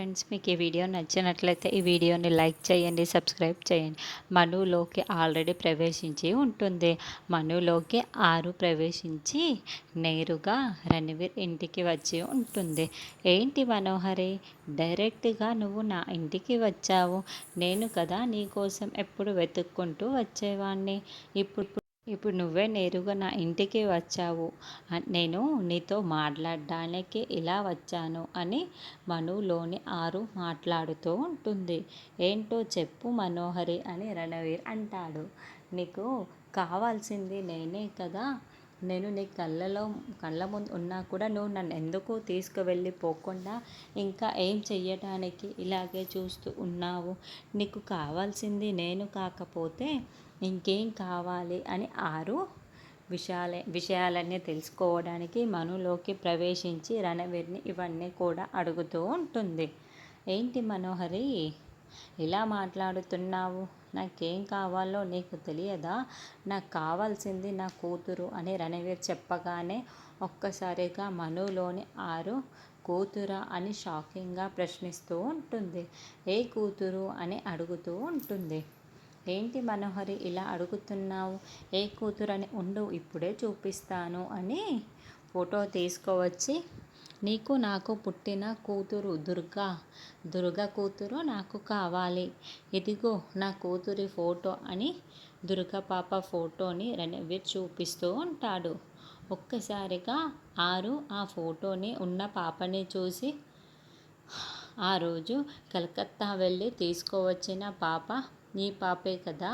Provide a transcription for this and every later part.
Friends, మీకు ఈ video నచ్చినట్లయితే ఈ వీడియోని లైక్ చేయండి, సబ్స్క్రైబ్ చేయండి. మనులోకి ఆల్రెడీ ప్రవేశించి ఉంటుంది. మనులోకి ఆరు ప్రవేశించి నేరుగా రణవీర్ ఇంటికి వచ్చి ఉంటుంది. ఏంటి మనోహరి, డైరెక్ట్గా నువ్వు నా ఇంటికి వచ్చావు? నేను కదా నీకోసం ఎప్పుడు వెతుక్కుంటూ వచ్చేవాడిని. ఇప్పుడు నువ్వే నేరుగా నా ఇంటికి వచ్చావు. నేను నీతో మాట్లాడడానికి ఇలా వచ్చాను అని మనులోని ఆరు మాట్లాడుతూ ఉంటుంది. ఏంటో చెప్పు మనోహరి అని రణవీర్ అంటాడు. నీకు కావాల్సింది నేనే కదా. నేను నీ కళ్ళ ముందు ఉన్నా కూడా నువ్వు నన్ను ఎందుకు తీసుకువెళ్ళిపోకుండా ఇంకా ఏం చెయ్యడానికి ఇలాగే చూస్తూ ఉన్నావు? నీకు కావాల్సింది నేను కాకపోతే ఇంకేం కావాలి అని ఆరు విషయాలన్నీ తెలుసుకోవడానికి మనులోకి ప్రవేశించి రణవీర్ని ఇవన్నీ కూడా అడుగుతూ ఉంటుంది. ఏంటి మనోహరి, ఇలా మాట్లాడుతున్నావు? నాకేం కావాలో నీకు తెలియదా? నాకు కావాల్సింది నా కూతురు అని రణవీర్ చెప్పగానే ఒక్కసారిగా మనులోని ఆరు కూతురా అని షాకింగ్గా ప్రశ్నిస్తూ ఉంటుంది. ఏ కూతురు అని అడుగుతూ ఉంటుంది. ఏంటి మనోహరి ఇలా అడుగుతున్నావు? ఏ కూతురు అని ఉండు, ఇప్పుడే చూపిస్తాను అని ఫోటో తీసుకువచ్చి నీకు నాకు పుట్టిన కూతురు దుర్గ కూతురు నాకు కావాలి. ఇదిగో నా కూతురి ఫోటో అని దుర్గ పాప ఫోటోని రణవీర్ చూపిస్తూ ఉంటాడు. ఒక్కసారిగా ఆరు ఆ ఫోటోని ఉన్న పాపని చూసి, ఆ రోజు కలకత్తా వెళ్ళి తీసుకువచ్చిన పాప నీ పాపే కదా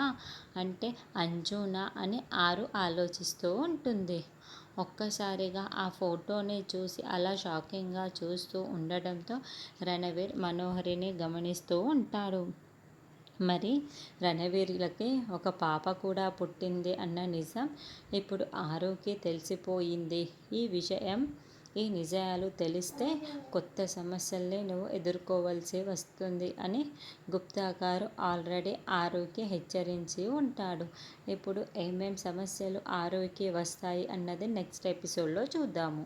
అంటే అంజునా అని ఆరు ఆలోచిస్తూ ఉంటుంది. ఒక్కసారిగా ఆ ఫోటోని చూసి అలా షాకింగ్గా చూస్తూ ఉండడంతో రణవీర్ మనోహరిని గమనిస్తూ ఉంటాడు. మరి రణవీర్లకి ఒక పాప కూడా పుట్టింది అన్న నిజం ఇప్పుడు ఆరుకి తెలిసిపోయింది. ఈ నిజాలు తెలిస్తే కొత్త సమస్యల్ని నువ్వు ఎదుర్కోవాల్సి వస్తుంది అని గుప్తా గారు ఆల్రెడీ ఆరుకి హెచ్చరించి ఉంటాడు. ఇప్పుడు ఏమేం సమస్యలు ఆరుకి వస్తాయి అన్నది నెక్స్ట్ ఎపిసోడ్లో చూద్దాము.